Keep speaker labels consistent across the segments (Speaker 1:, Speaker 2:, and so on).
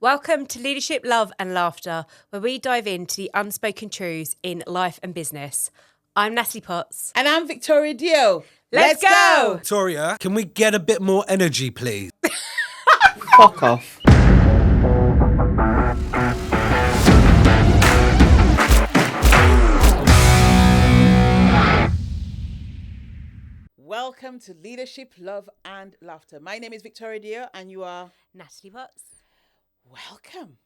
Speaker 1: Welcome to Leadership, Love and Laughter, where we dive into the unspoken truths in life and business. I'm Natalie Potts.
Speaker 2: And I'm Victoria Dioh.
Speaker 1: Let's go!
Speaker 3: Victoria, can we get a bit more energy, please?
Speaker 2: Fuck off. Welcome to Leadership, Love and Laughter. My name is Victoria Dioh and you are...
Speaker 1: Natalie Potts.
Speaker 2: Welcome.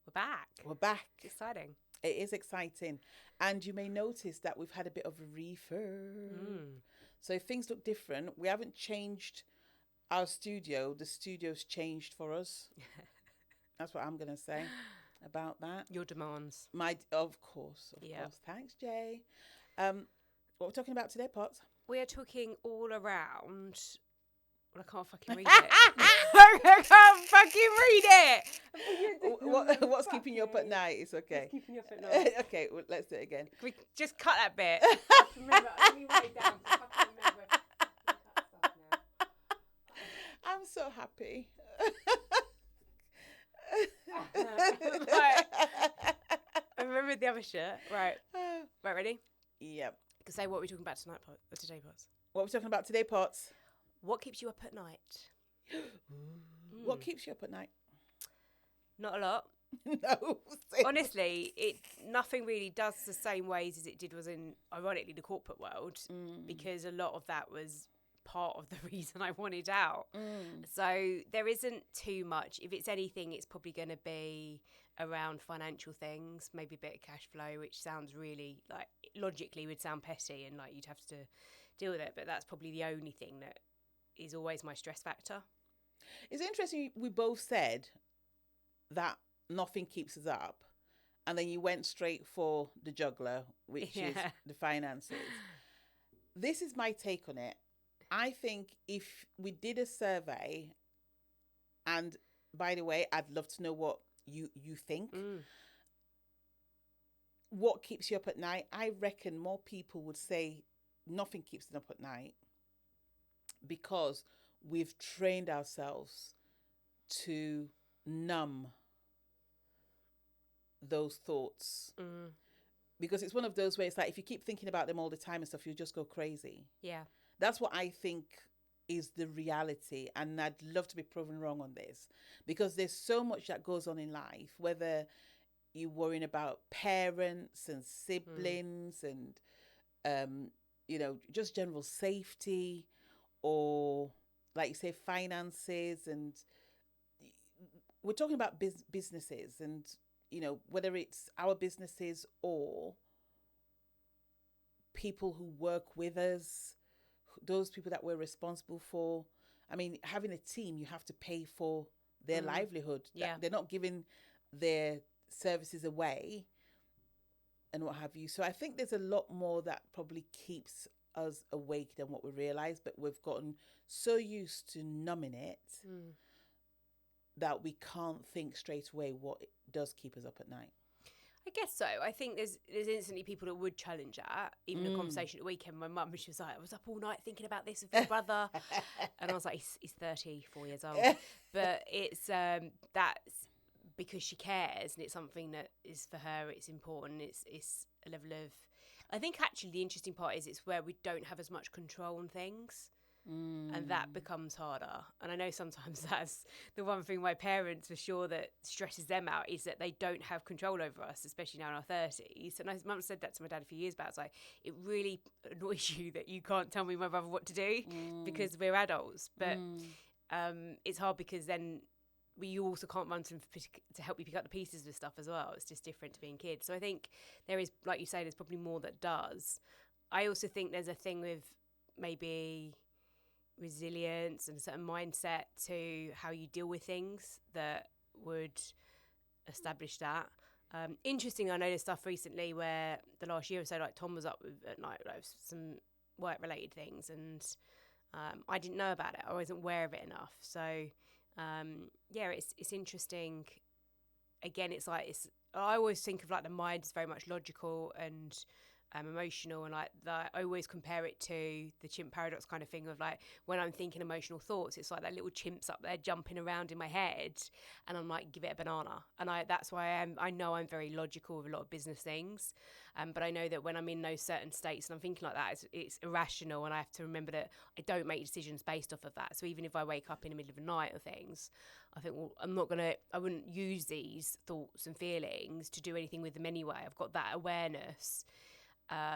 Speaker 1: We're back.
Speaker 2: We're back.
Speaker 1: It's exciting.
Speaker 2: It is exciting. And you may notice that we've had a bit of a refurb. So if things look different, we haven't changed our studio. The studio's changed for us. That's what I'm going to say about that.
Speaker 1: Your demands.
Speaker 2: Of course. Thanks, Jay. What we're talking about today, Potts?
Speaker 1: We are talking all around... Well, I can't fucking read it. I can't fucking read it.
Speaker 2: What's keeping you up at night? It's okay.
Speaker 1: What's keeping you up at night?
Speaker 2: Okay, well, let's do it again.
Speaker 1: Can we just cut that bit? Remember, let me write it down. I fucking remember. Cut stuff now.
Speaker 2: I'm so happy.
Speaker 1: Right. I remember the other shit. Right. Right, ready?
Speaker 2: Yep.
Speaker 1: You can say what we're talking about tonight, today, Potts.
Speaker 2: What we're talking about today, Potts?
Speaker 1: What keeps you up at night?
Speaker 2: What keeps you up at night?
Speaker 1: Not a lot.
Speaker 2: No.
Speaker 1: Honestly, nothing really does the same ways as it did was in, ironically, the corporate world, because a lot of that was part of the reason I wanted out. So there isn't too much. If it's anything, it's probably going to be around financial things, maybe a bit of cash flow, which sounds really, like, logically would sound petty and like you'd have to deal with it. But that's probably the only thing that is always my stress factor.
Speaker 2: It's interesting we both said that nothing keeps us up, and then you went straight for the juggler, which is the finances. This is my take on it. I think if we did a survey, and by the way, I'd love to know what you think. What keeps you up at night? I reckon more people would say nothing keeps them up at night, because we've trained ourselves to numb those thoughts. Because it's one of those where it's like, if you keep thinking about them all the time and stuff, you'll just go crazy.
Speaker 1: Yeah.
Speaker 2: That's what I think is the reality. And I'd love to be proven wrong on this, because there's so much that goes on in life, whether you're worrying about parents and siblings and, just general safety, or like you say, finances. And we're talking about businesses and, whether it's our businesses or people who work with us, those people that we're responsible for. I mean, having a team, you have to pay for their livelihood.
Speaker 1: Yeah.
Speaker 2: They're not giving their services away and what have you. So I think there's a lot more that probably keeps us awake than what we realize, but we've gotten so used to numbing it that we can't think straight away what does keep us up at night.
Speaker 1: I guess so. I think there's instantly people that would challenge that. Even a conversation at the weekend, my mum, she was like, I was up all night thinking about this with my brother. And I was like, he's 34 years old. But it's that's because she cares, and it's something that is for her, it's important. It's a level of... I think actually the interesting part is it's where we don't have as much control on things. And that becomes harder. And I know sometimes that's the one thing my parents, for sure, that stresses them out, is that they don't have control over us, especially now in our 30s. And Mum said that to my dad a few years back. It's like, it really annoys you that you can't tell me, my brother, what to do because we're adults. But it's hard because then you also can't run to help you pick up the pieces of stuff as well. It's just different to being kids. So I think there is, like you say, there's probably more that does. I also think there's a thing with maybe resilience and a certain mindset to how you deal with things that would establish that. Interesting, I noticed stuff recently where the last year or so, like Tom was up at night, like some work-related things, and I didn't know about it. I wasn't aware of it enough. So it's interesting. Again, it's like I always think of like the mind is very much logical and emotional, and like I always compare it to the chimp paradox kind of thing of like when I'm thinking emotional thoughts, it's like that little chimps up there jumping around in my head, and I'm like, give it a banana. And that's why I know I'm very logical with a lot of business things, but I know that when I'm in those certain states and I'm thinking like that, it's irrational, and I have to remember that I don't make decisions based off of that. So even if I wake up in the middle of the night or things, I think, well, I wouldn't use these thoughts and feelings to do anything with them anyway. I've got that awareness.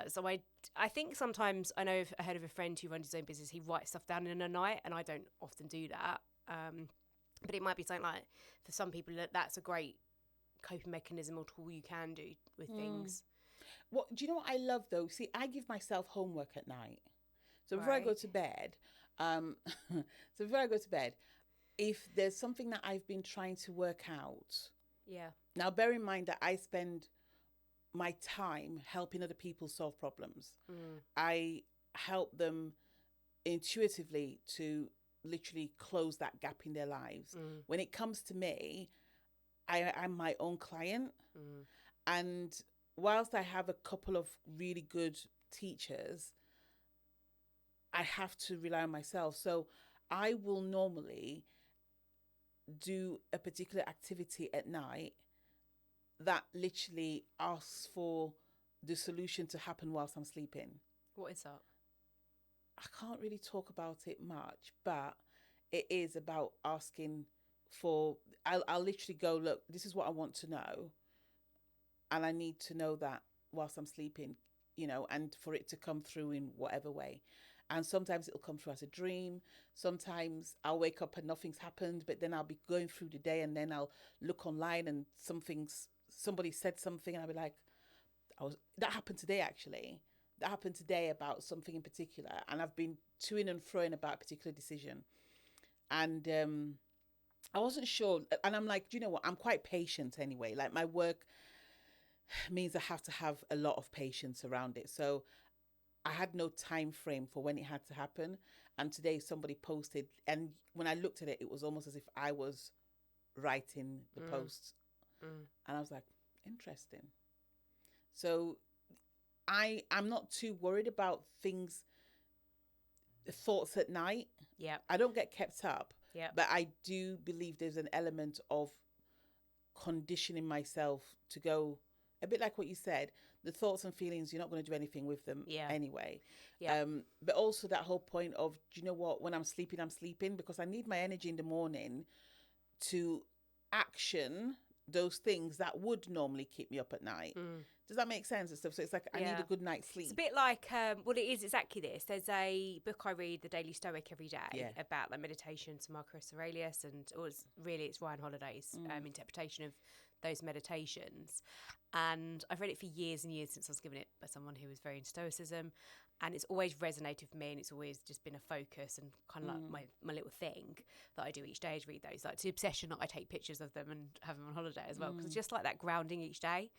Speaker 1: So I think sometimes, I know I heard of a friend who runs his own business, he writes stuff down in a night, and I don't often do that. But it might be something like, for some people, that's a great coping mechanism or tool you can do with things.
Speaker 2: What do you know what I love though? See, I give myself homework at night. So before I go to bed, if there's something that I've been trying to work out.
Speaker 1: Yeah.
Speaker 2: Now bear in mind that I spend my time helping other people solve problems. I help them intuitively to literally close that gap in their lives. When it comes to me, I'm my own client. And whilst I have a couple of really good teachers, I have to rely on myself. So I will normally do a particular activity at night that literally asks for the solution to happen whilst I'm sleeping.
Speaker 1: What is that?
Speaker 2: I can't really talk about it much, but it is about asking for, I'll literally go, look, this is what I want to know. And I need to know that whilst I'm sleeping, and for it to come through in whatever way. And sometimes it'll come through as a dream. Sometimes I'll wake up and nothing's happened, but then I'll be going through the day and then I'll look online and somebody said something and I'll be like, that happened today actually. That happened today about something in particular. And I've been toing and froing about a particular decision. And I wasn't sure. And I'm like, do you know what? I'm quite patient anyway. Like my work means I have to have a lot of patience around it. So I had no time frame for when it had to happen. And today somebody posted, and when I looked at it, it was almost as if I was writing the post. And I was like, interesting. So I'm not too worried about thoughts at night.
Speaker 1: Yeah.
Speaker 2: I don't get kept up.
Speaker 1: Yeah.
Speaker 2: But I do believe there's an element of conditioning myself to go, a bit like what you said, the thoughts and feelings, you're not going to do anything with them anyway.
Speaker 1: Yeah.
Speaker 2: But also that whole point of, do you know what, when I'm sleeping, because I need my energy in the morning to action those things that would normally keep me up at night. Does that make sense and stuff? So it's like I need a good night's sleep.
Speaker 1: It's a bit like, well, it is exactly this. There's a book I read, The Daily Stoic, every day about like meditation to Marcus Aurelius, and it's Ryan Holiday's interpretation of those meditations. And I've read it for years and years since I was given it by someone who was very into stoicism, and it's always resonated with me, and it's always just been a focus and kind of like my little thing that I do each day is read those. Like, to the obsession that I take pictures of them and have them on holiday as well, because it's just like that grounding each day.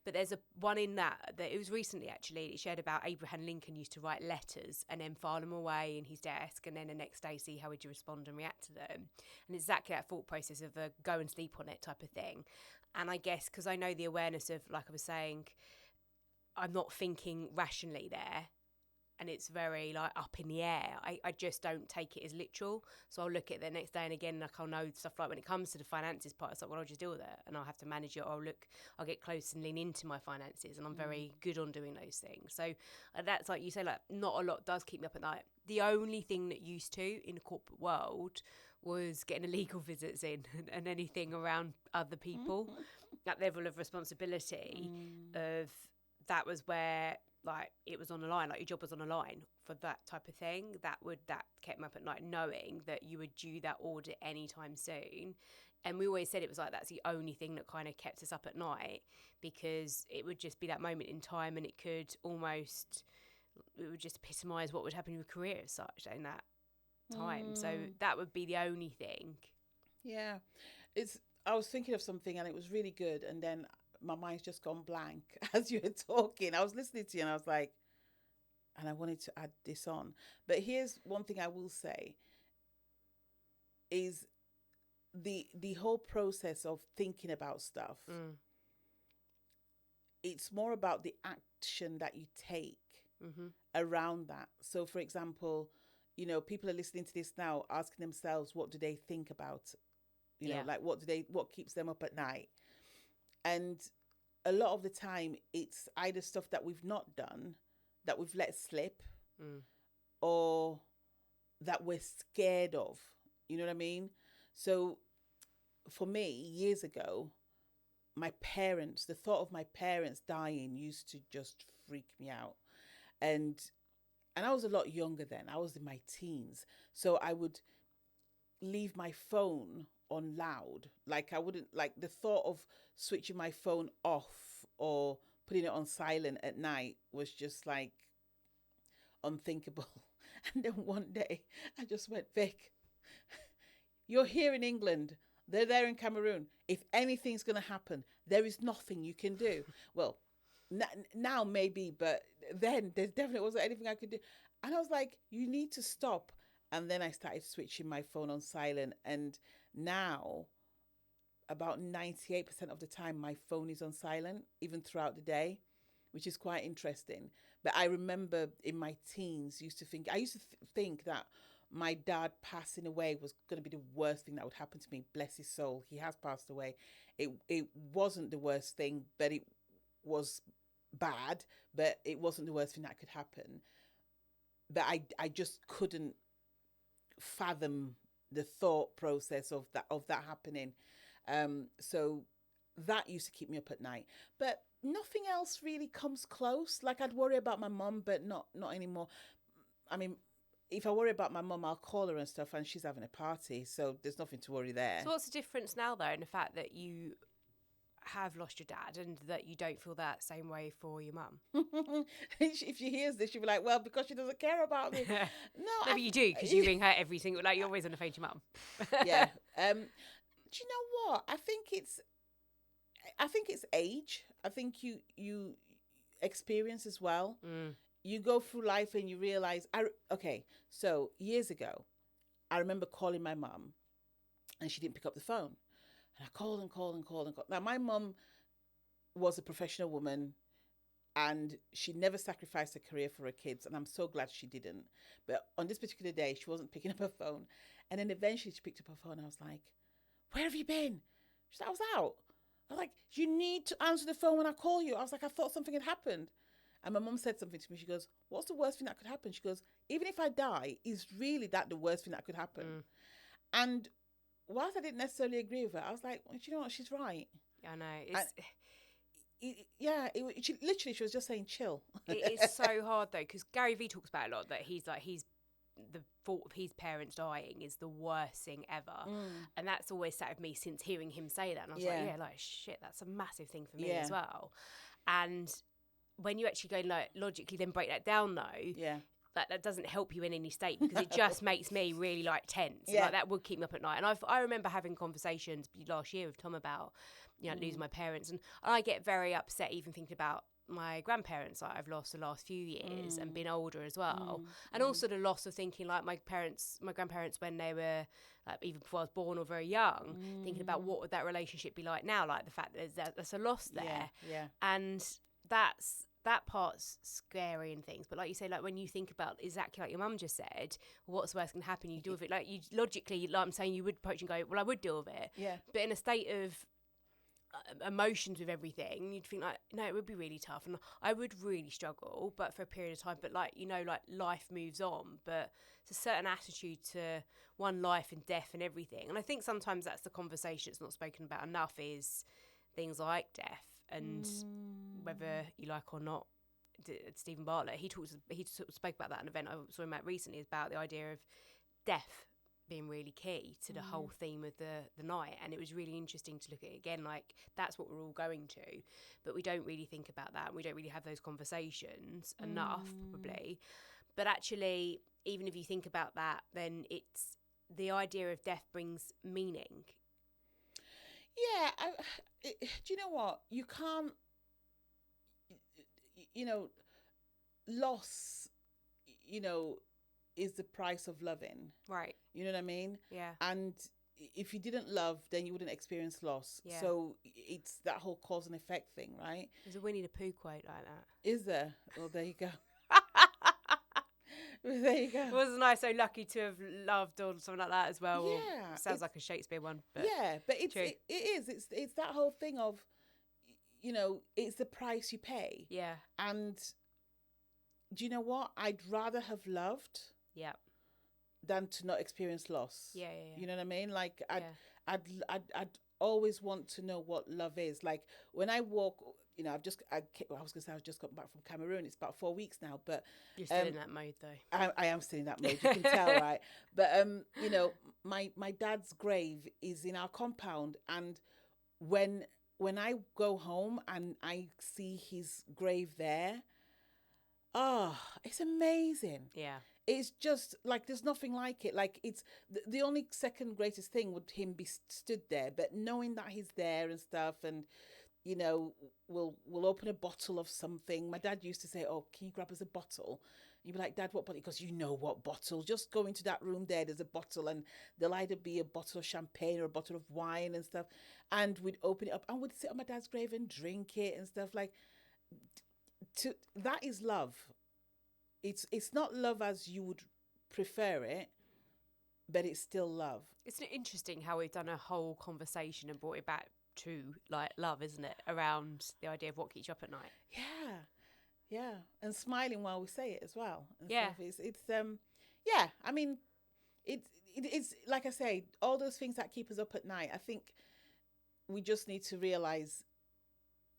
Speaker 1: But there's one in that it was recently actually, it shared about Abraham Lincoln used to write letters and then file them away in his desk, and then the next day see how would you respond and react to them. And exactly that thought process of a go and sleep on it type of thing. And I guess because I know the awareness of, like I was saying, I'm not thinking rationally there, and it's very like up in the air. I just don't take it as literal. So I'll look at it the next day and again, like I'll know stuff like when it comes to the finances part, it's like, well, I'll just deal with it and I'll have to manage it, or I'll get close and lean into my finances, and I'm very good on doing those things. So that's like you say, like not a lot does keep me up at night. The only thing that used to in the corporate world was getting illegal visits in and anything around other people. That level of responsibility of that was where like it was on the line, like your job was on the line for that type of thing. That kept me up at night, knowing that you would due that audit anytime soon. And we always said it was like that's the only thing that kind of kept us up at night, because it would just be that moment in time, and it would just epitomise what would happen in your career as such in that time. So that would be the only thing.
Speaker 2: Yeah, I was thinking of something and it was really good, and then my mind's just gone blank as you were talking. I was listening to you and I was like, and I wanted to add this on. But here's one thing I will say is the whole process of thinking about stuff it's more about the action that you take
Speaker 1: Mm-hmm.
Speaker 2: around that. So, for example, you know, people are listening to this now, asking themselves, what do they think about? You know,
Speaker 1: Yeah.
Speaker 2: like what keeps them up at night? And a lot of the time, it's either stuff that we've not done, that we've let slip,
Speaker 1: Mm.
Speaker 2: or that we're scared of. You know what I mean? So, for me, years ago, the thought of my parents dying used to just freak me out. And I was a lot younger then. I was in my teens. So I would leave my phone on loud. Like I wouldn't like the thought of switching my phone off or putting it on silent at night was just like unthinkable. And then one day I just went, Vic, you're here in England. They're there in Cameroon. If anything's going to happen, there is nothing you can do. Well, now maybe, but then there definitely wasn't anything I could do. And I was like, you need to stop. And then I started switching my phone on silent. And now, about 98% of the time, my phone is on silent, even throughout the day, which is quite interesting. But I remember in my teens, I used to think that my dad passing away was going to be the worst thing that would happen to me. Bless his soul. He has passed away. It wasn't the worst thing, but it was bad, but it wasn't the worst thing that could happen. But I just couldn't fathom the thought process of that happening. So that used to keep me up at night. But nothing else really comes close. Like I'd worry about my mum, but not anymore. I mean, if I worry about my mum, I'll call her and stuff, and she's having a party, so there's nothing to worry there.
Speaker 1: So what's the difference now, though, in the fact that you have lost your dad and that you don't feel that same way for your mum?
Speaker 2: If she hears this, she'll be like, well, because she doesn't care about me. No,
Speaker 1: Maybe you do, because you ring her every single, like you're always on the phone to your mum.
Speaker 2: Yeah. Do you know what? I think it's age. I think you experience as well.
Speaker 1: Mm.
Speaker 2: You go through life and you realize, okay, so years ago, I remember calling my mum and she didn't pick up the phone. And I called and called and called and called. Now, my mum was a professional woman and she never sacrificed her career for her kids. And I'm so glad she didn't. But on this particular day, she wasn't picking up her phone. And then eventually she picked up her phone. I was like, where have you been? She said, I was out. I was like, you need to answer the phone when I call you. I was like, I thought something had happened. And my mum said something to me. She goes, what's the worst thing that could happen? She goes, even if I die, is really that the worst thing that could happen?
Speaker 1: Mm.
Speaker 2: And whilst I didn't necessarily agree with her, I was like, well, do you know what? She's right.
Speaker 1: Yeah, I know.
Speaker 2: She was just saying chill.
Speaker 1: It is so hard, though, because Gary Vee talks about a lot that he's the thought of his parents dying is the worst thing ever. And that's always sat with me since hearing him say that. And I was like, shit, that's a massive thing for me as well. And when you actually go like logically then break that down though, that doesn't help you in any state because it just makes me really like tense. Like that would keep me up at night. And I remember having conversations last year with Tom about, you know, losing my parents, and I get very upset even thinking about my grandparents that I've lost the last few years and been older as well. And also the loss of thinking like my grandparents when they were like even before I was born or very young, thinking about what would that relationship be like now, like the fact that there's a loss there. And that part's scary and things, but like you say, like when you think about exactly like your mum just said, what's worse can happen, you deal with it. Like you logically, like I'm saying, you would approach and go, well, I would deal with it, but in a state of emotions with everything, you'd think like, no, it would be really tough and I would really struggle, but for a period of time. But like, you know, like life moves on, but it's a certain attitude to one, life and death and everything. And I think sometimes that's the conversation that's not spoken about enough, is things like death and whether you like or not. Stephen Bartlett, he spoke about that at an event I saw him at recently, about the idea of death being really key to the whole theme of the night. And it was really interesting to look at it again, like that's what we're all going to, but we don't really think about that and we don't really have those conversations enough probably. But actually, even if you think about that, then it's the idea of death brings meaning.
Speaker 2: Do you know what? You can't, you know, loss, you know, is the price of loving.
Speaker 1: Right.
Speaker 2: You know what I mean?
Speaker 1: Yeah.
Speaker 2: And if you didn't love, then you wouldn't experience loss.
Speaker 1: Yeah.
Speaker 2: So it's that whole cause and effect thing, right?
Speaker 1: There's a Winnie the Pooh quote like that.
Speaker 2: Is there? Well, there you go. There you go.
Speaker 1: Wasn't I so lucky to have loved or something like that as well? Or
Speaker 2: Yeah,
Speaker 1: sounds like a Shakespeare one. But
Speaker 2: yeah, but
Speaker 1: true.
Speaker 2: it is. It's that whole thing of, it's the price you pay.
Speaker 1: Yeah.
Speaker 2: And do you know what? I'd rather have loved
Speaker 1: Yeah.
Speaker 2: than to not experience loss.
Speaker 1: Yeah.
Speaker 2: You know what I mean? Like
Speaker 1: Yeah.
Speaker 2: I'd always want to know what love is. Like when I walk, I was gonna say I've just got back from Cameroon. It's about 4 weeks now, but
Speaker 1: You're still in that mode though.
Speaker 2: I am still in that mode. You can tell, right? But my dad's grave is in our compound, and when I go home and I see his grave there, it's amazing.
Speaker 1: Yeah.
Speaker 2: It's just like there's nothing like it. Like it's the only second greatest thing would him be stood there, but knowing that he's there and stuff, and we'll open a bottle of something. My dad used to say, "Oh, can you grab us a bottle?" You'd be like, "Dad, what bottle?" Because you know what bottle. Just go into that room there. There's a bottle, and there'll either be a bottle of champagne or a bottle of wine and stuff. And we'd open it up and we'd sit on my dad's grave and drink it and stuff. Like, that is love. It's not love as you would prefer it, but it's still love.
Speaker 1: It's interesting how we've done a whole conversation and brought it back to like love, isn't it? Around the idea of what keeps you up at night.
Speaker 2: Yeah, and smiling while we say it as well. And
Speaker 1: Yeah,
Speaker 2: stuff. It's I mean, it's like I say, all those things that keep us up at night. I think we just need to realize.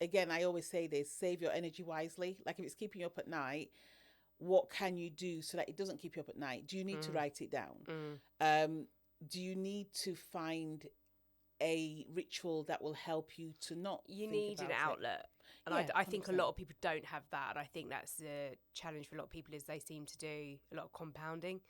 Speaker 2: Again, I always say this: save your energy wisely. Like if it's keeping you up at night, what can you do so that it doesn't keep you up at night? Do you need to write it down? Do you need to find a ritual that will help you to not
Speaker 1: you need an outlet, and I think a lot of people don't have that, and I think that's the challenge for a lot of people is they seem to do a lot of compounding.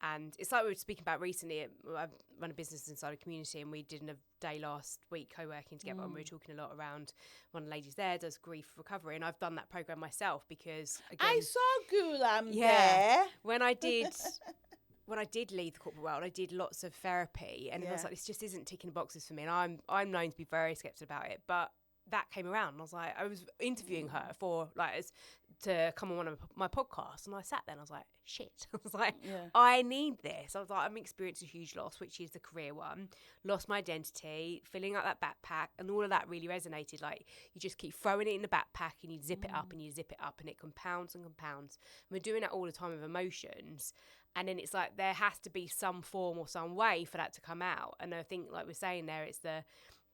Speaker 1: And it's like we were speaking about recently. I run a business inside a community, and we did a day last week co-working together, and we were talking a lot around one of the ladies there does grief recovery, and I've done that program myself because again,
Speaker 2: I saw Gulam there.
Speaker 1: when I did leave the corporate world, I did lots of therapy, and I was like, this just isn't ticking the boxes for me, and I'm known to be very skeptical about it, but that came around, and I was like, I was interviewing her for to come on one of my podcasts, and I sat there and I was like, shit. I was like, I need this. I was like, I'm experiencing a huge loss, which is the career one. Lost my identity, filling out that backpack, and all of that really resonated. Like, you just keep throwing it in the backpack and you zip it up and you zip it up, and it compounds and compounds. And we're doing that all the time with emotions. And then it's like there has to be some form or some way for that to come out. And I think, like we're saying there, it's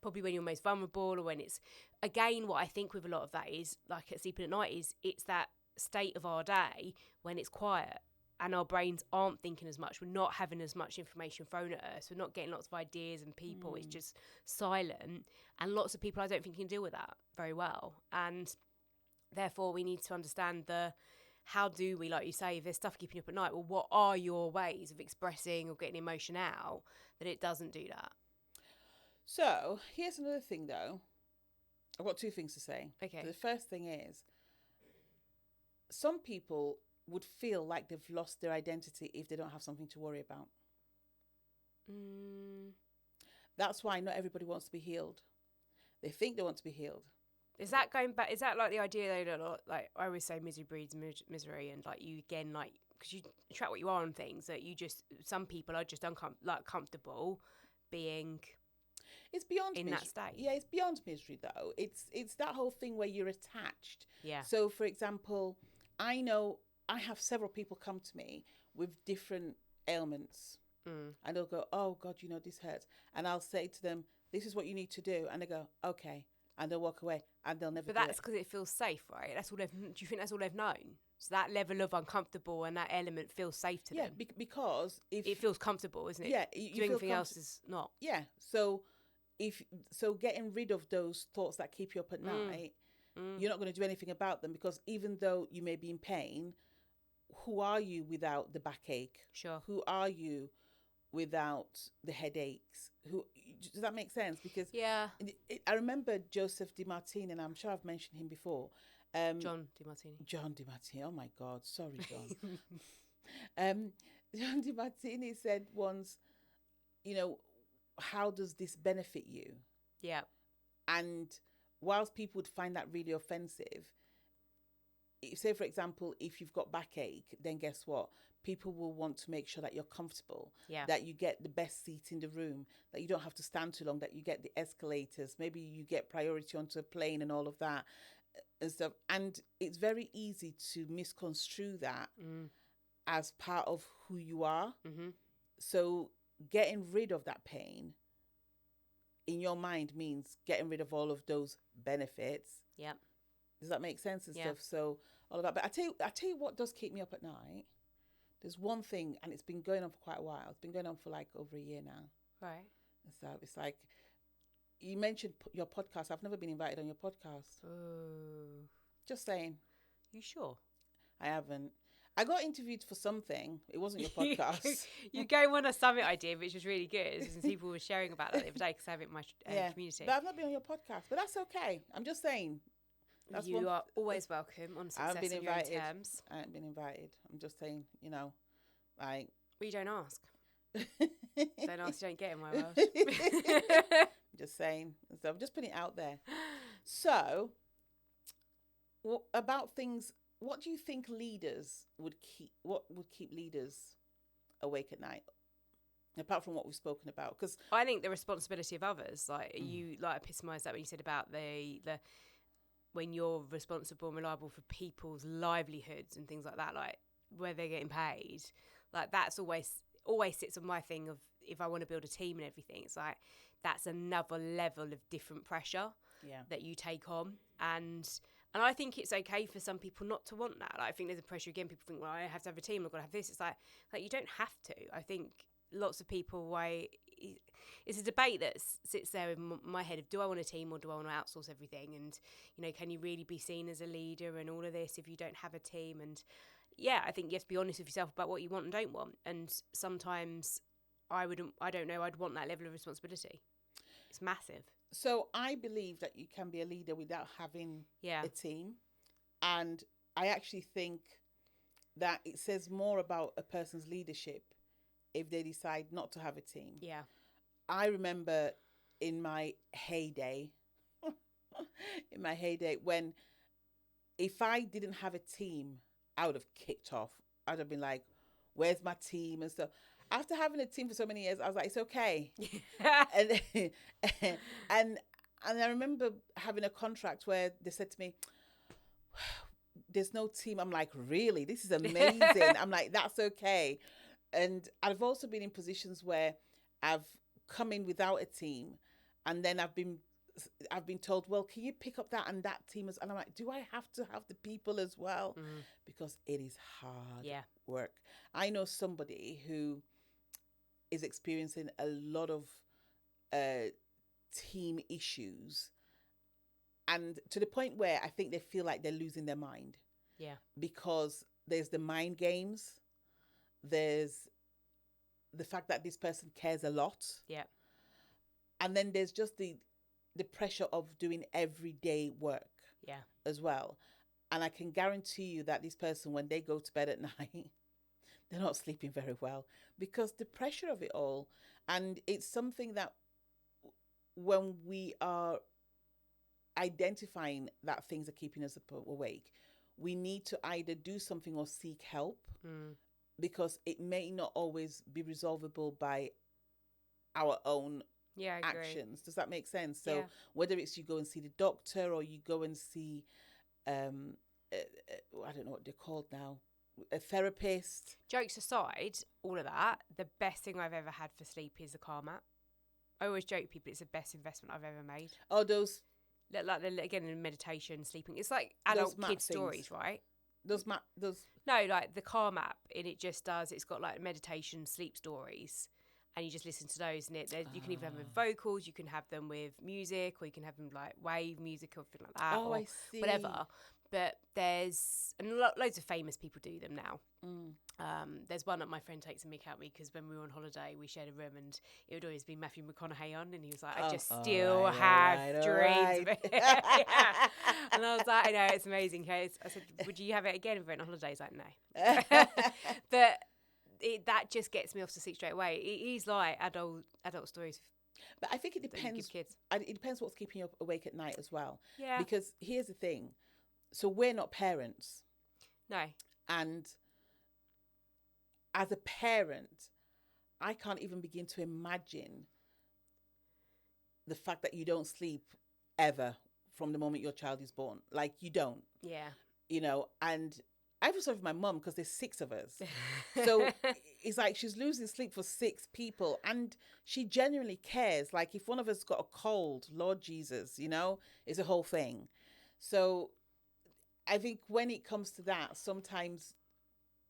Speaker 1: probably when you're most vulnerable, or when it's, again, what I think with a lot of that is, like at Sleeping at Night, is it's that state of our day when it's quiet and our brains aren't thinking as much. We're not having as much information thrown at us. We're not getting lots of ideas and people. It's just silent. And lots of people I don't think can deal with that very well. And therefore we need to understand how do we, like you say, if there's stuff keeping you up at night, well, what are your ways of expressing or getting emotion out that it doesn't do that?
Speaker 2: So here's another thing, though. I've got two things to say.
Speaker 1: Okay.
Speaker 2: The first thing is, some people would feel like they've lost their identity if they don't have something to worry about. That's why not everybody wants to be healed. They think they want to be healed.
Speaker 1: Is that going back? Is that like the idea though? Like I always say, misery breeds misery, and like you again, like because you attract what you are on things that you just. Some people are just comfortable being.
Speaker 2: It's beyond
Speaker 1: in
Speaker 2: misery.
Speaker 1: That state.
Speaker 2: Yeah, it's beyond misery though. It's that whole thing where you're attached.
Speaker 1: Yeah.
Speaker 2: So for example, I know I have several people come to me with different ailments, and they'll go, "Oh God, this hurts," and I'll say to them, "This is what you need to do," and they go, "Okay," and they'll walk away, and they'll never.
Speaker 1: But that's because it feels safe, right? That's all they've. Do you think that's all they've known? So that level of uncomfortable and that element feels safe to them.
Speaker 2: Yeah, because if
Speaker 1: it feels comfortable, isn't it?
Speaker 2: Yeah,
Speaker 1: doing anything else is not.
Speaker 2: Yeah, so getting rid of those thoughts that keep you up at night, you're not going to do anything about them, because even though you may be in pain, who are you without the backache?
Speaker 1: Sure.
Speaker 2: Who are you without the headaches? Does that make sense? Because I remember Joseph DiMartini, and I'm sure I've mentioned him before.
Speaker 1: John DiMartini.
Speaker 2: Oh my God, sorry, John. John DiMartini said once, how does this benefit you?
Speaker 1: Yeah.
Speaker 2: And whilst people would find that really offensive, say, for example, if you've got backache, then guess what? People will want to make sure that you're comfortable, that you get the best seat in the room, that you don't have to stand too long, that you get the escalators, maybe you get priority onto a plane and all of that and stuff. And it's very easy to misconstrue that as part of who you are. So getting rid of that pain in your mind means getting rid of all of those benefits.
Speaker 1: Yeah.
Speaker 2: Does that make sense and stuff? So all of that. But I tell you what does keep me up at night. There's one thing, and it's been going on for quite a while. It's been going on for like over a year now.
Speaker 1: Right.
Speaker 2: And so it's like, you mentioned your podcast. I've never been invited on your podcast.
Speaker 1: Oh.
Speaker 2: Just saying.
Speaker 1: You sure?
Speaker 2: I haven't. I got interviewed for something. It wasn't your podcast.
Speaker 1: You go on a summit I did, which was really good. And people were sharing about that the other day because I have it in my community.
Speaker 2: But I've not been on your podcast. But that's okay. I'm just saying.
Speaker 1: You are always welcome on Success on Your Own Terms.
Speaker 2: I haven't been invited. I'm just saying, you know, like.
Speaker 1: Well, you don't ask. Don't ask, you don't get in my world.
Speaker 2: Just saying. So I'm just putting it out there. So, about things. What do you think leaders would keep? What would keep leaders awake at night? Apart from what we've spoken about, because
Speaker 1: I think the responsibility of others. Like you, like epitomised that when you said about the when you're responsible and reliable for people's livelihoods and things like that, like where they're getting paid, like that's always sits on my thing of if I want to build a team and everything. It's like that's another level of different pressure that you take on, and I think it's okay for some people not to want that. Like I think there's a pressure again. People think, well, I have to have a team. I've got to have this. It's like you don't have to. I think lots of people it's a debate that sits there in my head of do I want a team or do I want to outsource everything, and you know, can you really be seen as a leader and all of this if you don't have a team? And I think you have to be honest with yourself about what you want and don't want, and sometimes I'd want that level of responsibility. It's massive.
Speaker 2: So I believe that you can be a leader without having a team, and I actually think that it says more about a person's leadership if they decide not to have a team.
Speaker 1: Yeah.
Speaker 2: I remember in my heyday, when if I didn't have a team, I would have kicked off. I'd have been like, where's my team and stuff. After having a team for so many years, I was like, it's okay. and I remember having a contract where they said to me, there's no team. I'm like, really? This is amazing. I'm like, that's okay. And I've also been in positions where I've come in without a team, and then I've been told, well, can you pick up that and that team? And I'm like, do I have to have the people as well? Because it is hard work. I know somebody who is experiencing a lot of team issues, and to the point where I think they feel like they're losing their mind.
Speaker 1: Yeah.
Speaker 2: Because there's the mind games. There's the fact that this person cares a lot.
Speaker 1: Yeah.
Speaker 2: And then there's just the pressure of doing everyday work.
Speaker 1: Yeah.
Speaker 2: As well. And I can guarantee you that this person, when they go to bed at night, they're not sleeping very well because the pressure of it all. And it's something that when we are identifying that things are keeping us awake, we need to either do something or seek help. Because it may not always be resolvable by our own actions. Does that make sense? So whether it's you go and see the doctor or you go and see, I don't know what they're called now, a therapist.
Speaker 1: Jokes aside, all of that, the best thing I've ever had for sleep is a car mat. I always joke people it's the best investment I've ever made.
Speaker 2: Oh, those...
Speaker 1: Like, again, in meditation, sleeping. It's like adult kid stories, right?
Speaker 2: Those
Speaker 1: No, like the Calm app, and it just does. It's got like meditation, sleep stories, and you just listen to those. And you can even have them with vocals, you can have them with music, or you can have them like wave music or something like that.
Speaker 2: Oh,
Speaker 1: or
Speaker 2: I see.
Speaker 1: Whatever. But there's loads of famous people do them now. There's one that my friend takes a mick at me because when we were on holiday, we shared a room and it would always be Matthew McConaughey on, and he was like, I just still have dreams of it. And I was like, I know, it's amazing. I said, would you have it again if we went on holiday? He's like, no. But that just gets me off to sleep straight away. It is like adult stories.
Speaker 2: But I think it
Speaker 1: that you
Speaker 2: depends.
Speaker 1: give kids.
Speaker 2: It depends what's keeping you awake at night as well.
Speaker 1: Yeah.
Speaker 2: Because here's the thing. So we're not parents.
Speaker 1: No.
Speaker 2: And as a parent, I can't even begin to imagine the fact that you don't sleep ever from the moment your child is born. Like, you don't,
Speaker 1: Yeah.
Speaker 2: you know, and I feel sorry for my mum because there's 6 of us. So it's like she's losing sleep for 6 people, and she genuinely cares. Like, if one of us got a cold, Lord Jesus, you know, it's a whole thing. So I think when it comes to that, sometimes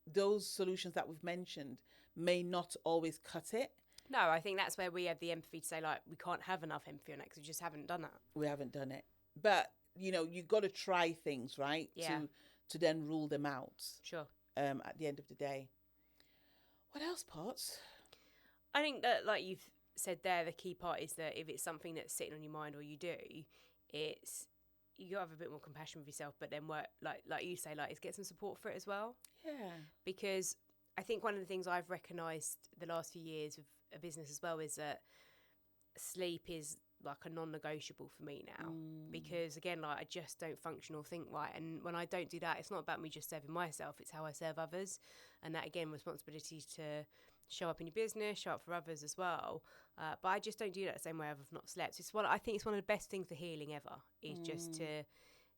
Speaker 2: those solutions that we've mentioned may not always cut it.
Speaker 1: No, I think that's where we have the empathy to say, like, we can't have enough empathy on it because we just haven't done that.
Speaker 2: We haven't done it. But, you know, you've got to try things, right?
Speaker 1: Yeah.
Speaker 2: To then rule them out.
Speaker 1: Sure.
Speaker 2: At the end of the day. What else, Potts?
Speaker 1: I think that, like you've said there, the key part is that if it's something that's sitting on your mind or you do, it's you gotta have a bit more compassion with yourself, but then work like you say, like, is get some support for it as well.
Speaker 2: Yeah.
Speaker 1: Because I think one of the things I've recognised the last few years with a business as well is that sleep is like a non-negotiable for me now. Because again, like, I just don't function or think right, and when I don't do that, it's not about me just serving myself, it's how I serve others. And that, again, responsibility to show up in your business, show up for others as well. But I just don't do that the same way I've not slept. I think it's one of the best things for healing ever, is just to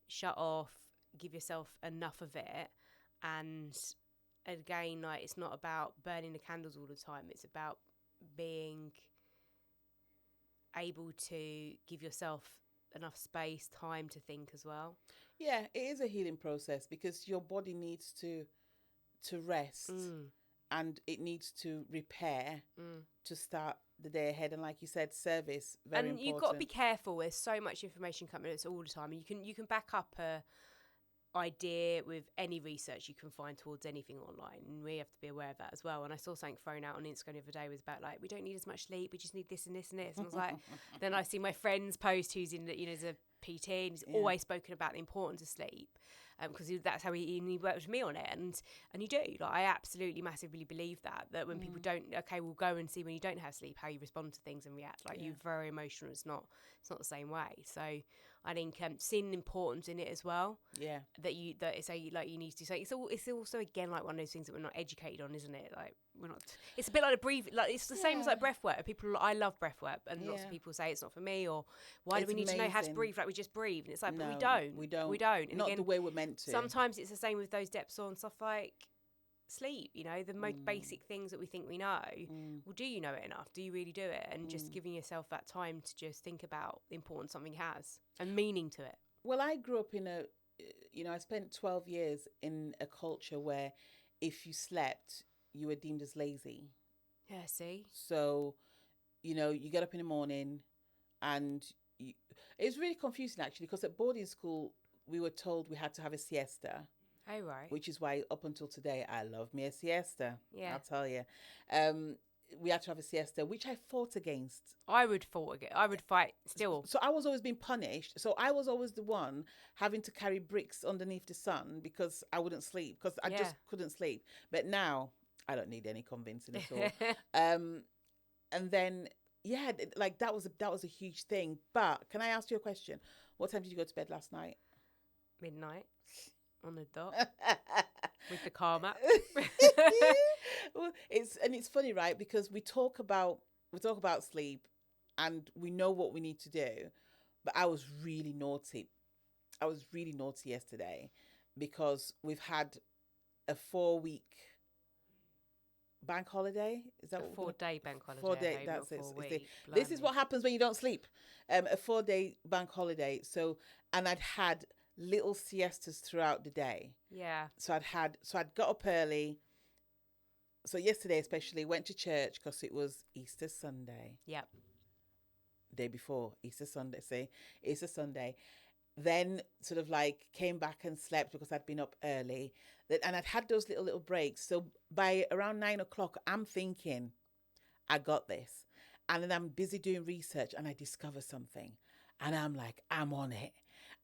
Speaker 1: shut off, give yourself enough of it. And again, like, it's not about burning the candles all the time, it's about being able to give yourself enough space, time to think as well.
Speaker 2: Yeah, it is a healing process because your body needs to rest and it needs to repair to start the day ahead. And like you said, service, very important.
Speaker 1: And you've got to be careful. There's so much information coming at us all the time. And you can back up a idea with any research you can find towards anything online, and we have to be aware of that as well. And I saw something thrown out on Instagram the other day was about, like, we don't need as much sleep, we just need this and this and this. And I was like, then I see my friend's post who's in the, you know, as a PT, and he's always spoken about the importance of sleep, because that's how he worked with me on it. And you do, like, I absolutely massively believe that when people don't, okay, we'll go and see when you don't have sleep how you respond to things and react. Like, you're very emotional. It's not the same way. So I think seeing the importance in it as well. Yeah. That it's like you need to. So it's also, again, like one of those things that we're not educated on, isn't it? Like, we're not. It's a bit like it's the same as like breath work. I love breath work, and lots of people say it's not for me, or why do we need to know how to breathe? Like, we just breathe, and it's like, but we don't. We don't. And
Speaker 2: not
Speaker 1: again,
Speaker 2: the way we're meant to.
Speaker 1: Sometimes it's the same with those depths on stuff like sleep, you know, the most basic things that we think we know. Well, do you know it enough? Do you really do it? And just giving yourself that time to just think about the importance something has and meaning to it.
Speaker 2: Well, I grew up in I spent 12 years in a culture where if you slept, you were deemed as lazy.
Speaker 1: Yeah, see?
Speaker 2: So, you get up in the morning and it's really confusing, actually, because at boarding school, we were told we had to have a siesta.
Speaker 1: Oh, right.
Speaker 2: Which is why up until today, I love me a siesta.
Speaker 1: Yeah.
Speaker 2: I'll tell you. We had to have a siesta, which I fought against.
Speaker 1: I would fight still.
Speaker 2: So I was always being punished. So I was always the one having to carry bricks underneath the sun because I wouldn't sleep, because I just couldn't sleep. But now I don't need any convincing at all. And then, like that was a huge thing. But can I ask you a question? What time did you go to bed last night?
Speaker 1: Midnight. On the dot. With the calm app.
Speaker 2: Well, it's funny, right? Because we talk about sleep and we know what we need to do. But I was really naughty. Yesterday because we've had a 4-week bank holiday. Is that
Speaker 1: a 4-day bank holiday?
Speaker 2: 4-day. That's it. This is what happens when you don't sleep. A 4-day bank holiday. So, and I'd had little siestas throughout the day.
Speaker 1: Yeah.
Speaker 2: So I'd got up early. So yesterday especially went to church because it was Easter Sunday.
Speaker 1: Yep.
Speaker 2: Day before Easter Sunday. See, Easter Sunday. Then sort of like came back and slept because I'd been up early. And I'd had those little breaks. So by around 9:00, I'm thinking, I got this. And then I'm busy doing research and I discover something. And I'm like, I'm on it.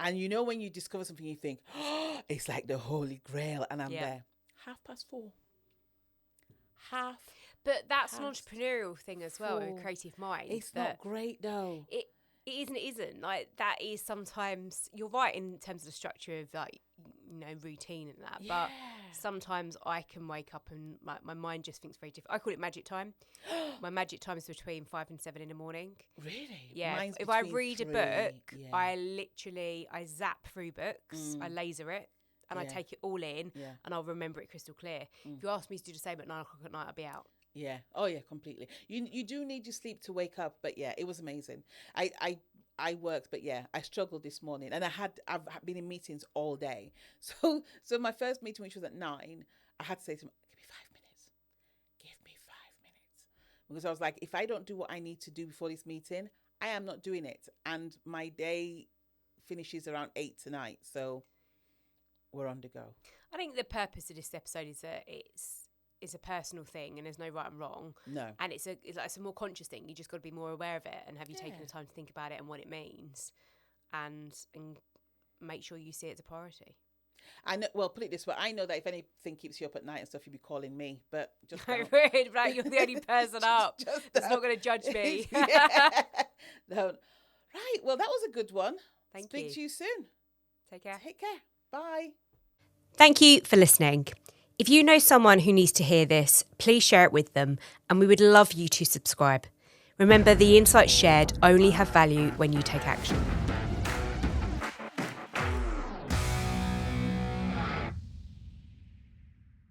Speaker 2: And when you discover something, you think, oh, it's like the Holy Grail. And I'm there. 4:30.
Speaker 1: But that's an
Speaker 2: past,
Speaker 1: entrepreneurial thing as well, a
Speaker 2: full.
Speaker 1: creative mind.
Speaker 2: It's
Speaker 1: that
Speaker 2: not great though.
Speaker 1: It isn't. It isn't. Like, that is sometimes, you're right in terms of the structure of, like, you know, routine and that. But sometimes I can wake up and my mind just thinks very different. I call it magic time. My magic time is between 5 and 7 in the morning.
Speaker 2: Really?
Speaker 1: Yeah.
Speaker 2: Mine's
Speaker 1: if I
Speaker 2: between
Speaker 1: read a
Speaker 2: 3,
Speaker 1: book,
Speaker 2: yeah.
Speaker 1: I zap through books, I laser it, and I
Speaker 2: Yeah.
Speaker 1: take it all in,
Speaker 2: Yeah.
Speaker 1: and I'll remember it crystal clear. If you ask me to do the same at 9 o'clock at night, I'll be out.
Speaker 2: Yeah. Oh yeah, completely. You do need your sleep to wake up, but yeah, it was amazing. I worked, but yeah, I struggled this morning, and I've been in meetings all day. So my first meeting, which was at 9, I had to say to him, "Give me 5 minutes. Give me 5 minutes," because I was like, if I don't do what I need to do before this meeting, I am not doing it, and my day finishes around 8 tonight. So we're on the go.
Speaker 1: I think the purpose of this episode is that it's a personal thing, and there's no right and wrong.
Speaker 2: No.
Speaker 1: And it's a more conscious thing. You just got to be more aware of it, and have you taken
Speaker 2: Yeah.
Speaker 1: the time to think about it and what it means, and make sure you see it as a priority.
Speaker 2: I know. Well, put it this way: I know that if anything keeps you up at night and stuff, you'd be calling me. But just don't.
Speaker 1: Rude, like, you're the only person up
Speaker 2: Just
Speaker 1: that's not
Speaker 2: don't.
Speaker 1: going to judge me.
Speaker 2: Yeah. Don't. Right. Well, that was a good one.
Speaker 1: Thank
Speaker 2: Speak
Speaker 1: you.
Speaker 2: to you soon.
Speaker 1: Take care.
Speaker 2: Take care. Bye.
Speaker 1: Thank you for listening. If you know someone who needs to hear this, please share it with them, and we would love you to subscribe. Remember, the insights shared only have value when you take action.